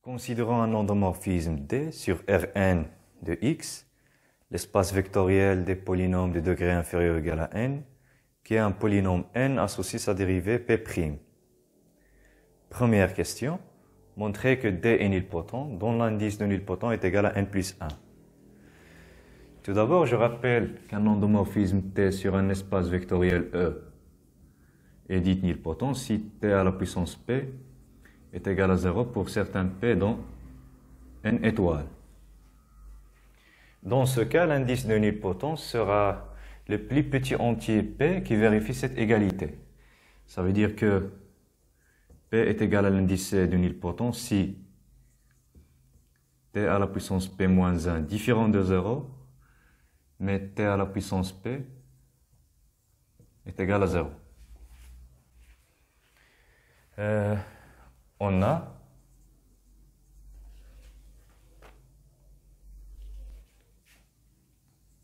Considérons un endomorphisme D sur Rn de x, l'espace vectoriel des polynômes de degré inférieur ou égal à n, qui est un polynôme n associé à sa dérivée P'. Première question, montrer que D est nilpotent, dont l'indice de nilpotent est égal à n plus 1. Tout d'abord, je rappelle qu'un endomorphisme T sur un espace vectoriel E est dit nilpotent si T à la puissance P est égal à 0 pour certains P dans n étoiles. Dans ce cas, l'indice de nilpotence sera le plus petit entier P qui vérifie cette égalité. Ça veut dire que P est égal à l'indice de nilpotence si T à la puissance P moins 1 différent de 0, mais T à la puissance P est égal à 0. On a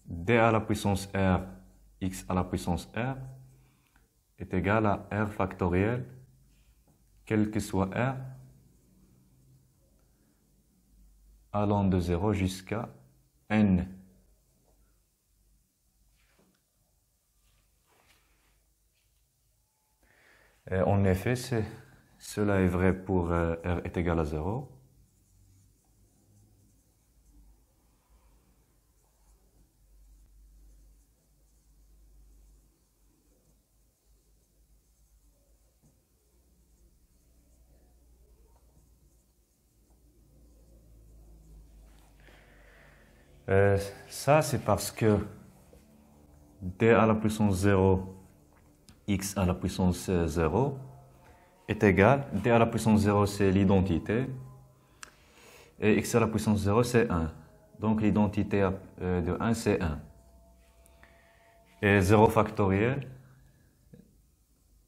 D à la puissance R, x à la puissance R est égal à R factoriel, quel que soit R, allant de 0 jusqu'à n. Et en effet, cela est vrai pour R est égal à 0. Ça, c'est parce que D à la puissance 0, x à la puissance 0 est égal, D à la puissance 0 c'est l'identité, et x à la puissance 0 c'est 1. Donc l'identité de 1 c'est 1. Et 0 factoriel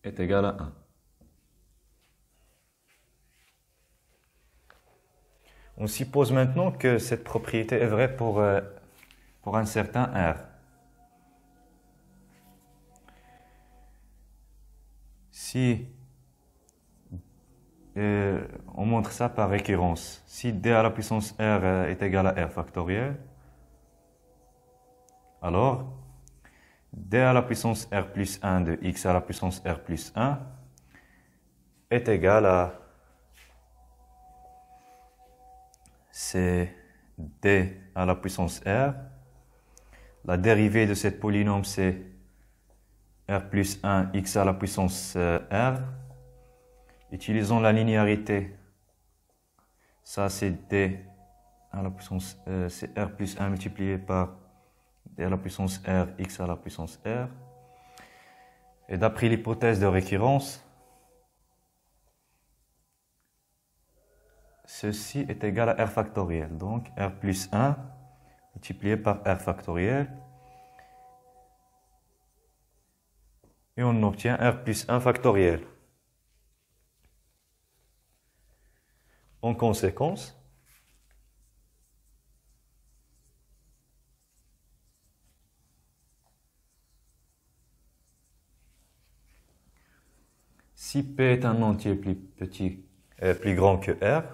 est égal à 1. On suppose maintenant que cette propriété est vraie pour un certain R. Si on montre ça par récurrence, si D à la puissance R est égal à R factoriel, alors D à la puissance R plus 1 de x à la puissance R plus 1 est égal à c'est D à la puissance R. La dérivée de cette polynôme c'est R plus 1 x à la puissance R. Utilisons la linéarité. Ça c'est D à la puissance c'est R plus 1 multiplié par D à la puissance R x à la puissance R. Et d'après l'hypothèse de récurrence, ceci est égal à R factoriel. Donc R plus 1 multiplié par R factoriel. Et on obtient R plus 1 factoriel. En conséquence, si P est un entier plus petit, plus grand que R,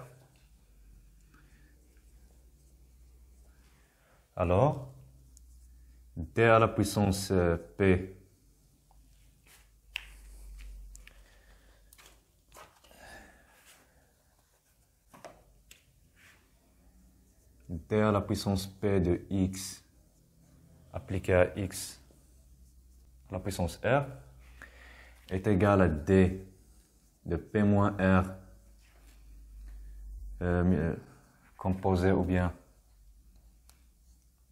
alors D à la puissance P D à la puissance P de x appliqué à x à la puissance R est égal à D de P moins R composé ou bien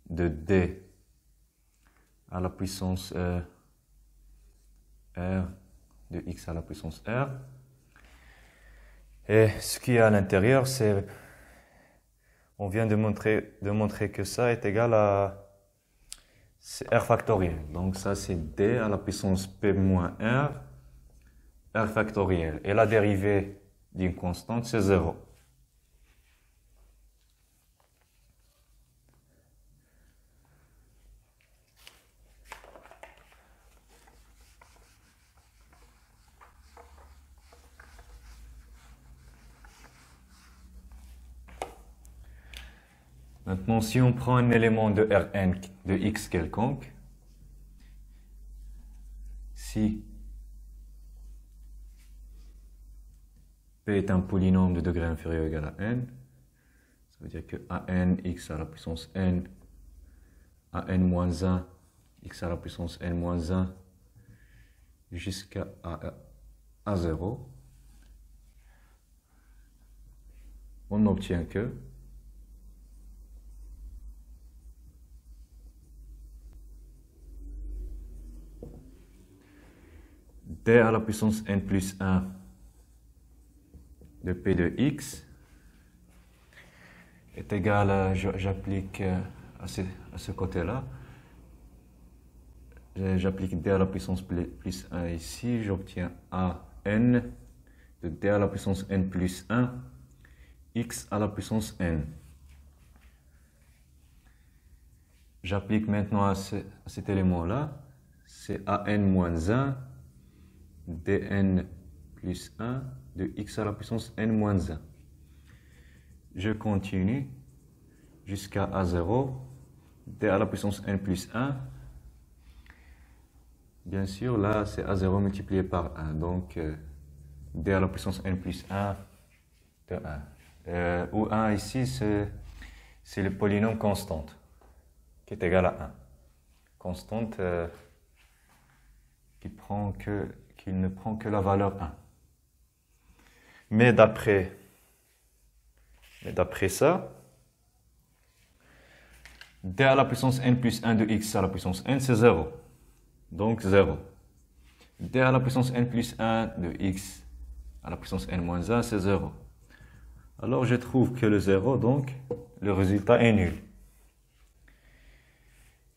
de D à la puissance R de x à la puissance R. Et ce qui est à l'intérieur, c'est on vient de montrer que ça est égal à R factoriel. Donc ça c'est D à la puissance P moins R factoriel. Et la dérivée d'une constante c'est 0. Maintenant, si on prend un élément de Rn de x quelconque, si P est un polynôme de degré inférieur ou égal à n, ça veut dire que an x à la puissance n, an moins 1, x à la puissance n moins 1, jusqu'à a 0, on obtient que d à la puissance n plus 1 de p de x est égal à, j'applique à ce côté-là, j'applique d à la puissance plus 1 ici, j'obtiens an de d à la puissance n plus 1, x à la puissance n. J'applique maintenant à cet élément-là, c'est an moins 1, dn plus 1 de x à la puissance n moins 1. Je continue jusqu'à a0, d à la puissance n plus 1. Bien sûr, là, c'est a0 multiplié par 1. Donc, d à la puissance n plus 1 de 1. Où 1 ici, c'est le polynôme constante, qui est égal à 1. Constante qui ne prend que la valeur 1. Mais d'après ça, d à la puissance n plus 1 de x à la puissance n, c'est 0. Donc 0. d à la puissance n plus 1 de x à la puissance n moins 1, c'est 0. Alors je trouve que le 0, donc, le résultat est nul.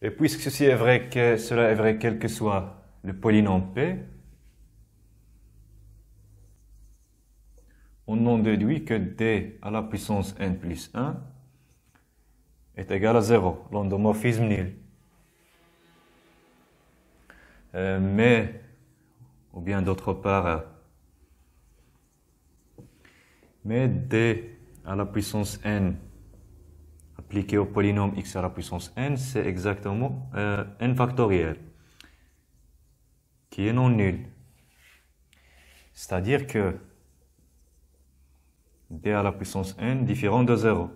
Et puisque cela est vrai quel que soit le polynôme p, on en déduit que d à la puissance n plus 1 est égal à 0, l'endomorphisme nul. Ou bien d'autre part, mais d à la puissance n appliqué au polynôme x à la puissance n, c'est exactement n factoriel, qui est non nul. C'est-à-dire que d à la puissance n différent de 0.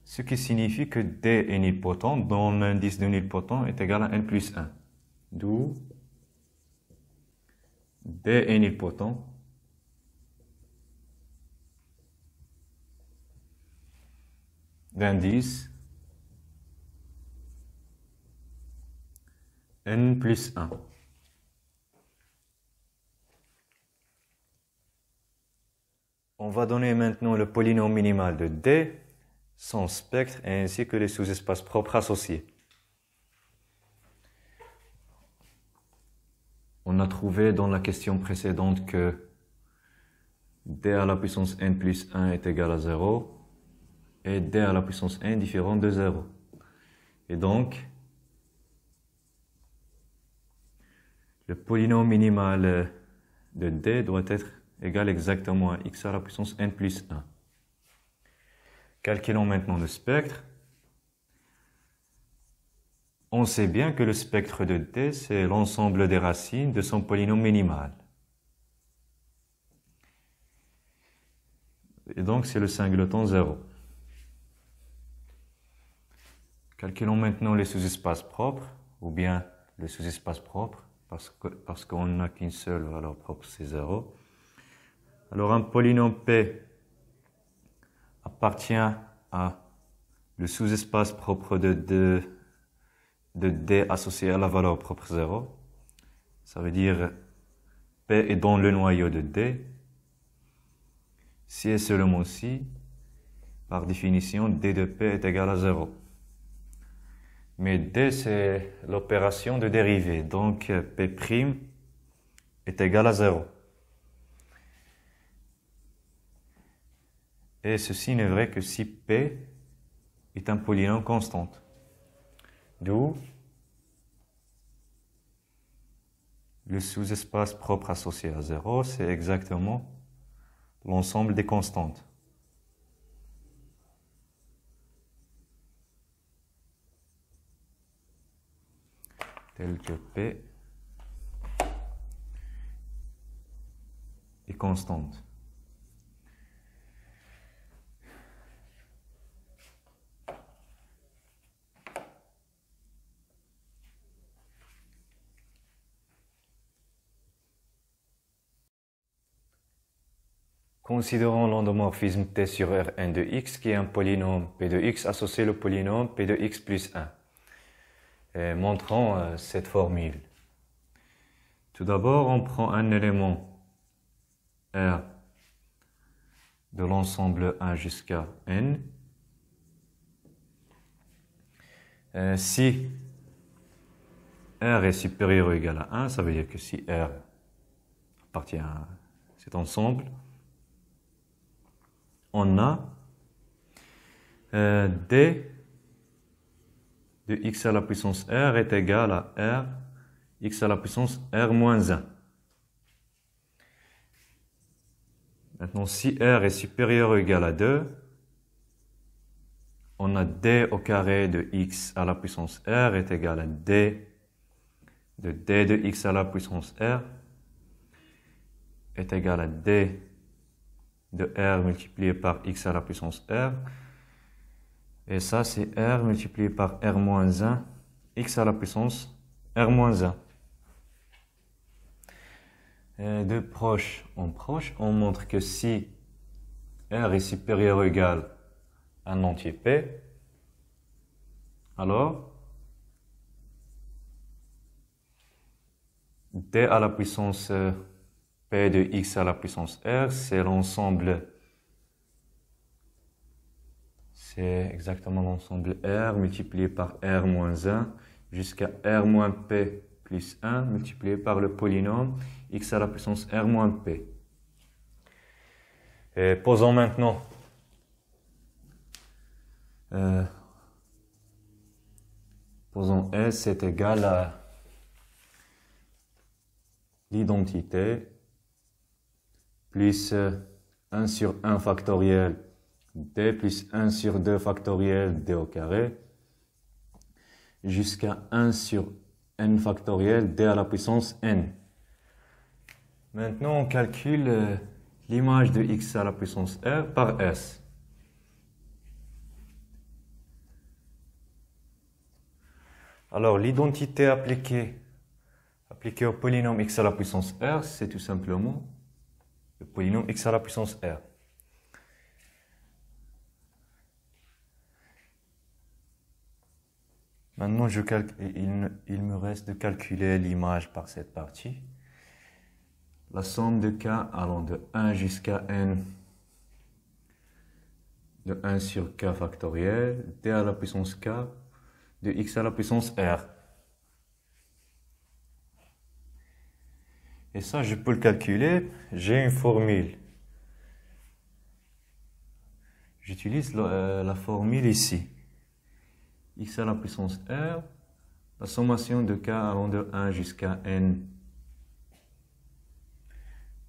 Ce qui signifie que d est nilpotent, dont l'indice de nilpotent est égal à n plus 1. D'où d est nilpotent d'indice n plus 1. On va donner maintenant le polynôme minimal de d, son spectre ainsi que les sous-espaces propres associés. On a trouvé dans la question précédente que d à la puissance n plus 1 est égal à 0 et d à la puissance n différent de 0. Et donc, le polynôme minimal de d doit être égal exactement à x à la puissance n plus 1. Calculons maintenant le spectre. On sait bien que le spectre de d, c'est l'ensemble des racines de son polynôme minimal. Et donc, c'est le singleton 0. Calculons maintenant les sous-espaces propres, ou bien le sous-espace propre, parce qu'on n'a qu'une seule valeur propre, c'est 0. Alors, un polynôme P appartient à le sous-espace propre de d associé à la valeur propre 0. Ça veut dire P est dans le noyau de d. Si et seulement si, par définition, d de P est égal à 0. Mais d, c'est l'opération de dérivée, donc P' est égal à 0. Et ceci n'est vrai que si P est un polynôme constant. D'où le sous-espace propre associé à 0, c'est exactement l'ensemble des constantes. Tel que P est constante. Considérons l'endomorphisme T sur Rn de x qui est un polynôme P de x associé au polynôme P de x plus 1. Et montrons cette formule. Tout d'abord, on prend un élément R de l'ensemble 1 jusqu'à n. Si R est supérieur ou égal à 1, ça veut dire que si R appartient à cet ensemble, on a d de x à la puissance r est égal à r x à la puissance r moins 1. Maintenant, si r est supérieur ou égal à 2, on a d au carré de x à la puissance r est égal à d de x à la puissance r est égal à d de r multiplié par x à la puissance r. Et ça, c'est r multiplié par r moins 1, x à la puissance r moins 1. Et de proche en proche, on montre que si r est supérieur ou égal à un entier p, alors d à la puissance p de x à la puissance r, c'est l'ensemble, c'est exactement l'ensemble r multiplié par r moins 1 jusqu'à r moins p plus 1 multiplié par le polynôme x à la puissance r moins p. Et posons maintenant posons S est égal à l'identité plus 1 sur 1 factoriel d plus 1 sur 2 factoriel d au carré jusqu'à 1 sur n factoriel d à la puissance n. Maintenant, on calcule l'image de x à la puissance r par S. Alors, l'identité appliquée au polynôme x à la puissance r, c'est tout simplement le polynôme x à la puissance r. Maintenant, il me reste de calculer l'image par cette partie. La somme de k allant de 1 jusqu'à n de 1 sur k factoriel d à la puissance k de x à la puissance r. Et ça, je peux le calculer. J'ai une formule. J'utilise la formule ici. X à la puissance r, la sommation de k allant de 1 jusqu'à n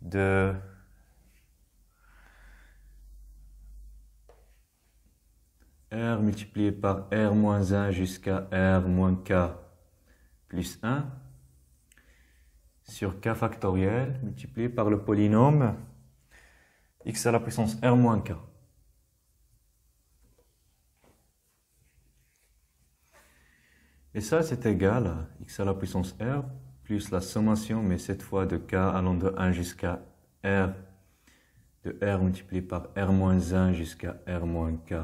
de r multiplié par r moins 1 jusqu'à r moins k plus 1 sur k factoriel multiplié par le polynôme x à la puissance r moins k. Et ça, c'est égal à x à la puissance r plus la sommation, mais cette fois de k allant de 1 jusqu'à r, de r multiplié par r moins 1 jusqu'à r moins k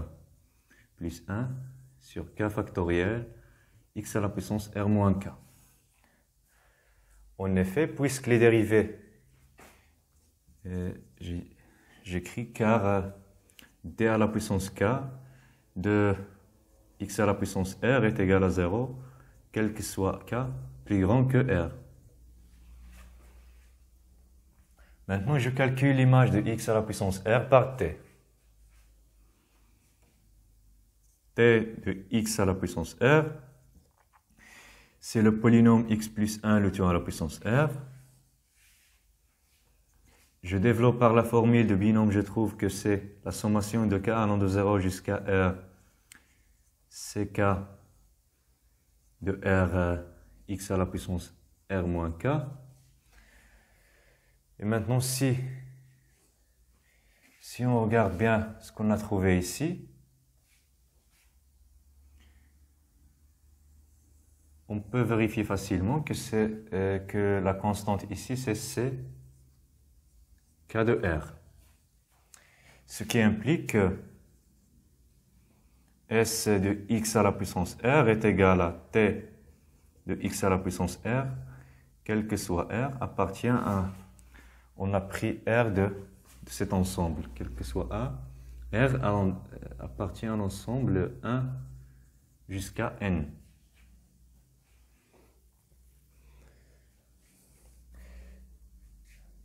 plus 1 sur k factoriel x à la puissance r moins k. En effet, puisque les dérivés, j'écris car d à la puissance k de x à la puissance r est égal à 0, quel que soit k plus grand que r. Maintenant, je calcule l'image de x à la puissance r par t. T de x à la puissance r, c'est le polynôme x plus 1 le tout à la puissance r. Je développe par la formule de binôme, je trouve que c'est la sommation de k allant de 0 jusqu'à r, ck de r x à la puissance r moins k. Et maintenant, si on regarde bien ce qu'on a trouvé ici, on peut vérifier facilement que la constante ici, c'est c k de r. Ce qui implique que s de x à la puissance r est égal à t de x à la puissance r, quel que soit r, appartient à... On a pris r de cet ensemble, quel que soit a. R appartient à l'ensemble 1 jusqu'à n.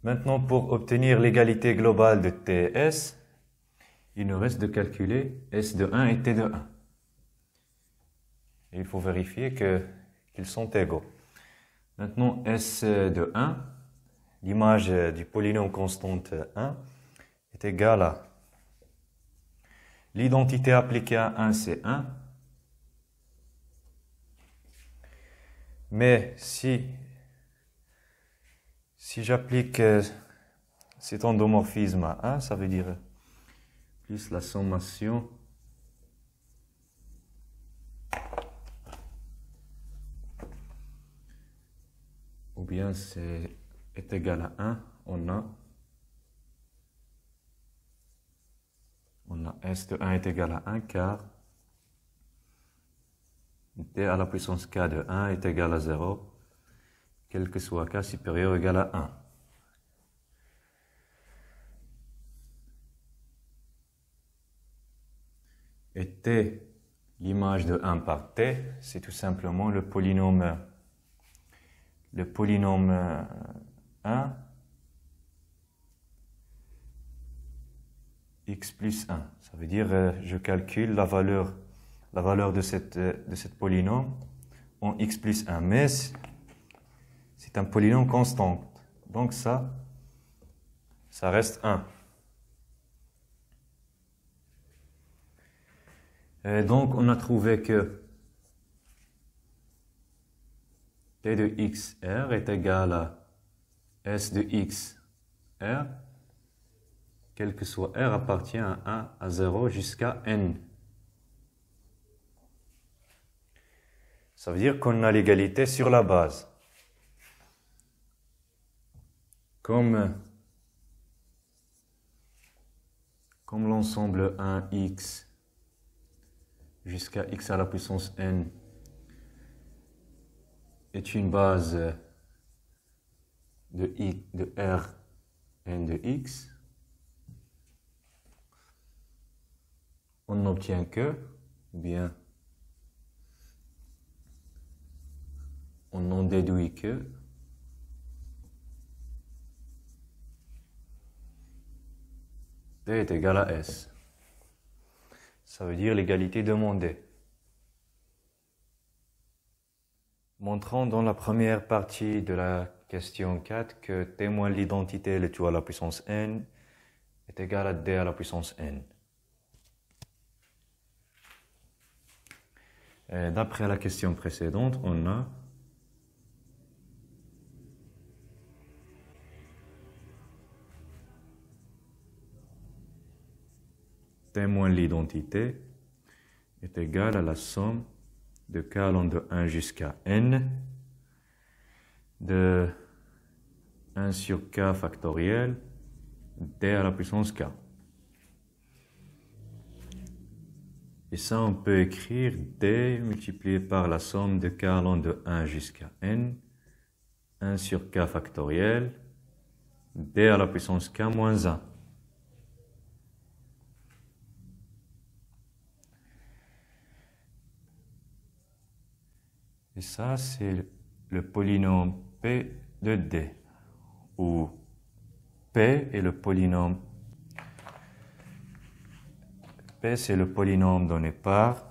Maintenant, pour obtenir l'égalité globale de t et s, il nous reste de calculer s de 1 et t de 1. Et il faut vérifier qu'ils sont égaux. Maintenant, s de 1, l'image du polynôme constante 1, est égale à l'identité appliquée à 1, c'est 1. Mais si j'applique cet endomorphisme à 1, ça veut dire plus la sommation ou bien est égal à 1, on a s de 1 est égal à 1 car t à la puissance k de 1 est égal à 0, quel que soit k supérieur ou égal à 1. Et t, l'image de 1 par t, c'est tout simplement le polynôme 1 x plus 1. Ça veut dire je calcule la valeur de cette polynôme en x plus 1. Mais c'est un polynôme constant. Donc ça reste 1. Et donc on a trouvé que t de x r est égal à s de x r, quel que soit r appartient à 1 à 0 jusqu'à n. Ça veut dire qu'on a l'égalité sur la base. Comme l'ensemble 1x jusqu'à x à la puissance n est une base de r n de x, on n'obtient que, ou bien on en déduit que t est égal à s. Ça veut dire l'égalité demandée. Montrons dans la première partie de la question 4 que t moins l'identité, le tout à la puissance n, est égal à d à la puissance n. D'après la question précédente, on a t moins l'identité est égal à la somme de k allant de 1 jusqu'à n de 1 sur k factoriel d à la puissance k. Et ça, on peut écrire d multiplié par la somme de k allant de 1 jusqu'à n, 1 sur k factoriel d à la puissance k moins 1. Et ça, c'est le polynôme P de D, où P est le polynôme. P, c'est le polynôme donné par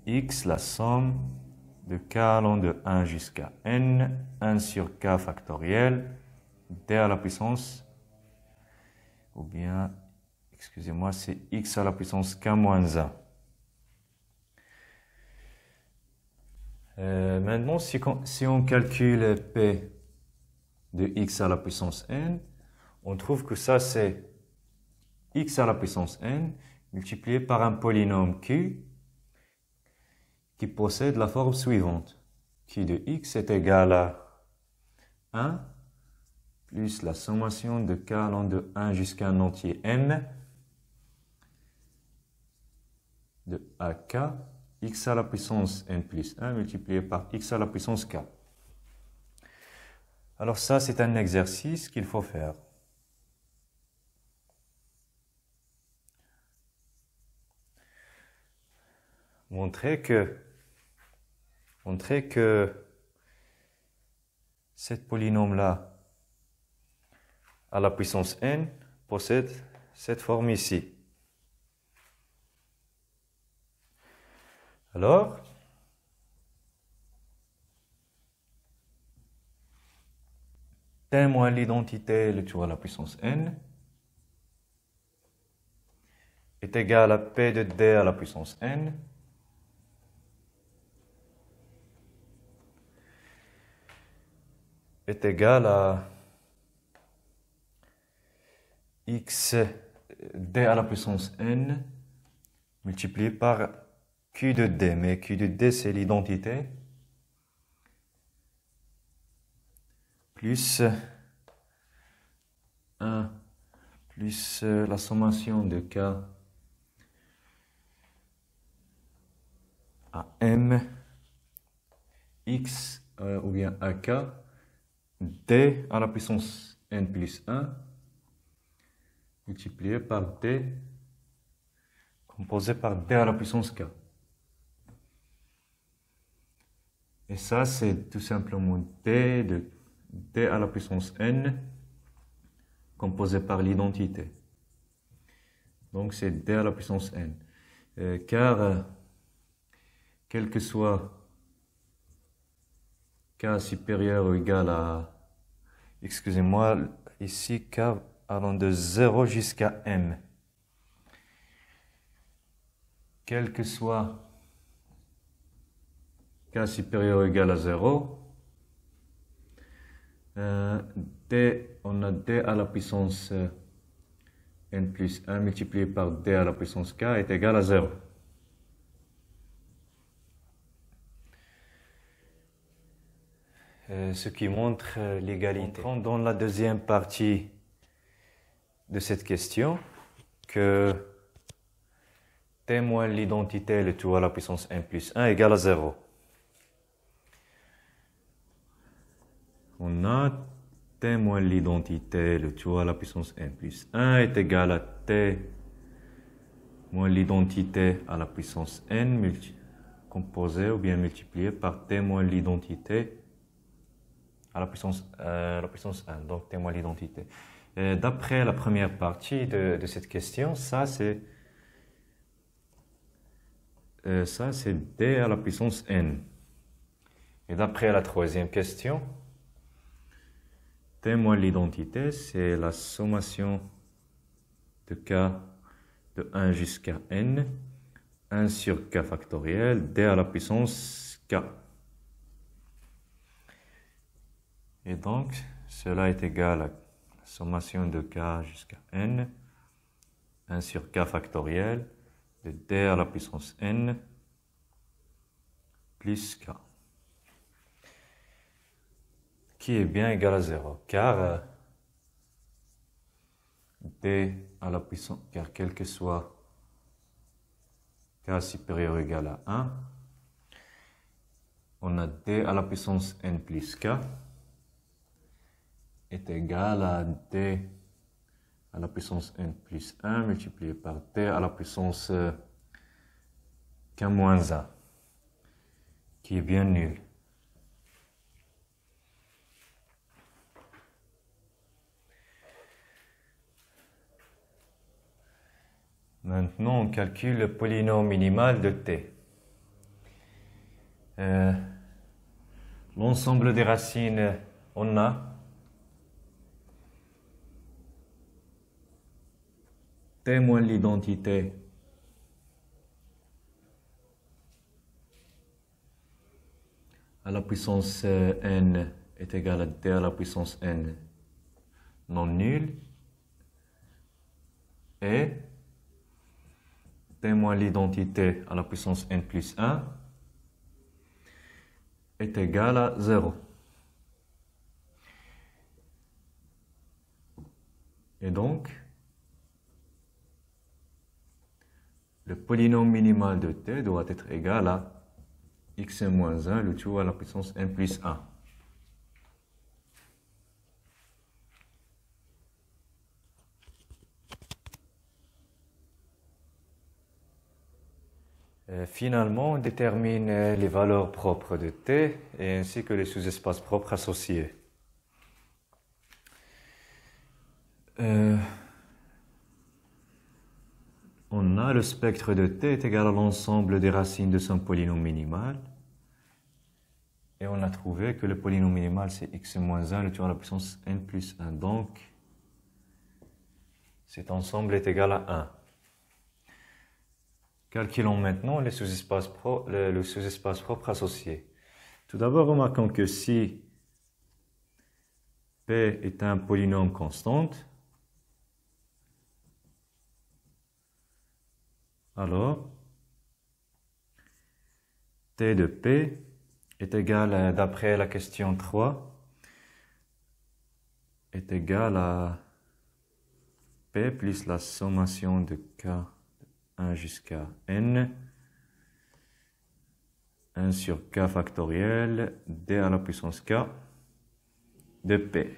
x, la somme de k allant de 1 jusqu'à n, 1 sur k factoriel, d à la puissance, ou bien, excusez-moi, c'est x à la puissance k moins 1. Maintenant, si on calcule p de x à la puissance n, on trouve que ça c'est x à la puissance n multiplié par un polynôme q qui possède la forme suivante. Q de x est égal à 1 plus la sommation de k allant de 1 jusqu'à un entier m de ak x à la puissance n plus 1 multiplié par x à la puissance k. Alors ça, c'est un exercice qu'il faut faire. Montrer que cette polynôme-là à la puissance n possède cette forme ici. Alors, t moins l'identité, le tout à la puissance n, est égal à p de d à la puissance n est égal à x d à la puissance n multiplié par q de d. Mais q de d, c'est l'identité plus 1 plus la sommation de k à m x ou bien ak d à la puissance n plus 1 multiplié par d composé par d à la puissance k. Et ça, c'est tout simplement d de d à la puissance n composé par l'identité. Donc, c'est d à la puissance n. Car, quel que soit k supérieur ou égal à, excusez-moi, ici k allant de 0 jusqu'à m. Quel que soit k supérieur ou égal à 0, on a d à la puissance n plus 1 multiplié par d à la puissance k est égal à 0. Ce qui montre l'égalité. Dans la deuxième partie de cette question, que t moins l'identité, le tout à la puissance n plus 1 égale à 0. On a t moins l'identité, le tout à la puissance n plus 1 est égal à t moins l'identité à la puissance n composé ou bien multiplié par t moins l'identité à la puissance 1, donc t moins l'identité. D'après la première partie de cette question, ça c'est d à la puissance n. Et d'après la troisième question, t moins l'identité, c'est la sommation de k de 1 jusqu'à n, 1 sur k factoriel, d à la puissance k. Et donc, cela est égal à la sommation de k jusqu'à n, 1 sur k factoriel, de d à la puissance n, plus k, qui est bien égal à 0, car d à la puissance, car quel que soit k supérieur ou égal à 1, on a d à la puissance n plus k est égal à d à la puissance n plus 1 multiplié par d à la puissance k moins 1, qui est bien nul. Maintenant, on calcule le polynôme minimal de t. L'ensemble des racines, on a t moins l'identité à la puissance n est égal à t à la puissance n non nul, et t moins l'identité à la puissance n plus 1 est égal à 0. Et donc, le polynôme minimal de t doit être égal à x moins 1, le tout à la puissance n plus 1. Finalement, on détermine les valeurs propres de t et ainsi que les sous-espaces propres associés. On a le spectre de t est égal à l'ensemble des racines de son polynôme minimal. Et on a trouvé que le polynôme minimal c'est x moins 1, le tout à la puissance n plus 1. Donc, cet ensemble est égal à 1. Calculons maintenant les sous-espaces propres associés. Tout d'abord, remarquons que si P est un polynôme constant, alors T de P est égal, d'après la question 3, est égal à P plus la sommation de K 1 jusqu'à n, 1 sur k factoriel, d à la puissance k de p.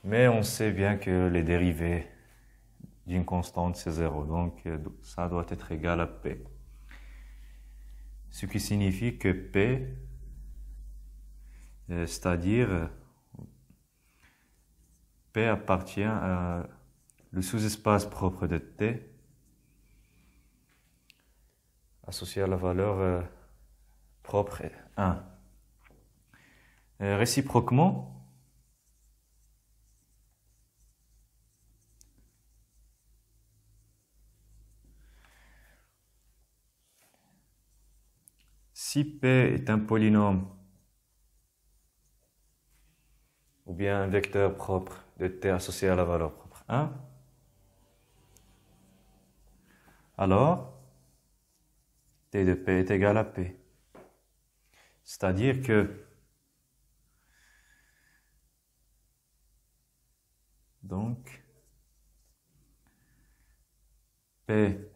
Mais on sait bien que les dérivés d'une constante, c'est 0. Donc, ça doit être égal à p. Ce qui signifie que p, c'est-à-dire p appartient à le sous-espace propre de t associé à la valeur propre 1. Réciproquement, si P est un polynôme ou bien un vecteur propre de T associé à la valeur propre 1, alors T de P est égal à P. C'est-à-dire que donc P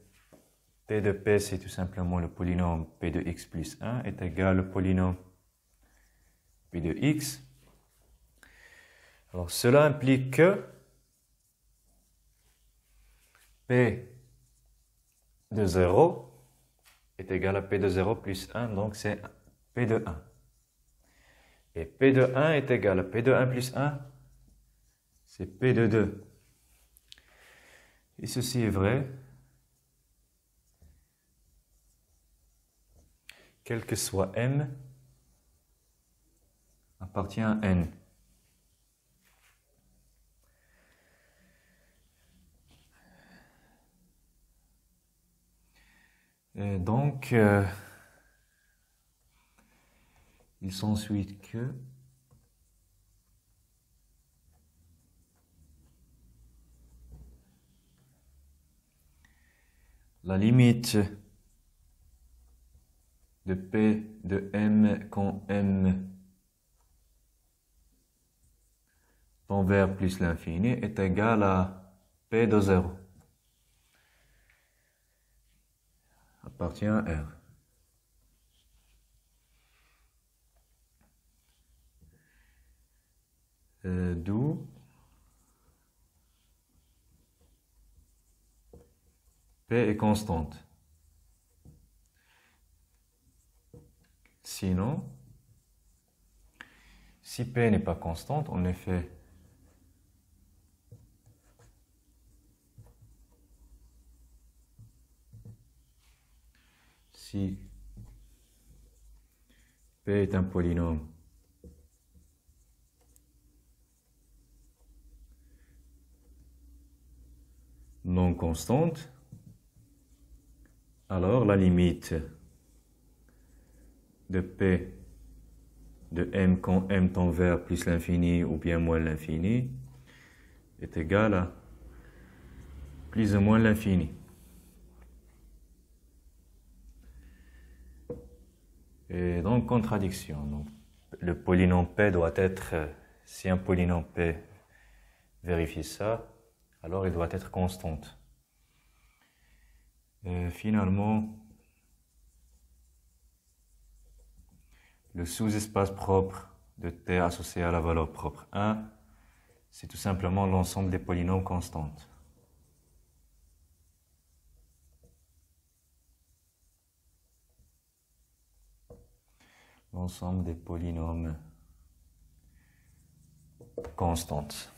de P, c'est tout simplement le polynôme P de x plus 1 est égal au polynôme P de x. Alors cela implique que P de 0 est égal à P de 0 plus 1, donc c'est P de 1. Et P de 1 est égal à P de 1 plus 1, c'est P de 2. Et ceci est vrai, quel que soit M, appartient à N. Et donc, il s'ensuit que la limite de P de M quand M tend vers plus l'infini est égale à P de 0. Appartient à R. D'où P est constante. Sinon, si P n'est pas constante, en effet, si P est un polynôme non constante, alors la limite de P de M quand M tend vers plus l'infini ou bien moins l'infini est égale à plus ou moins l'infini. Et donc, contradiction. Donc, le polynôme P doit être, si un polynôme P vérifie ça, alors il doit être constante. Et finalement, le sous-espace propre de T associé à la valeur propre 1, c'est tout simplement l'ensemble des polynômes constantes. L'ensemble des polynômes constantes.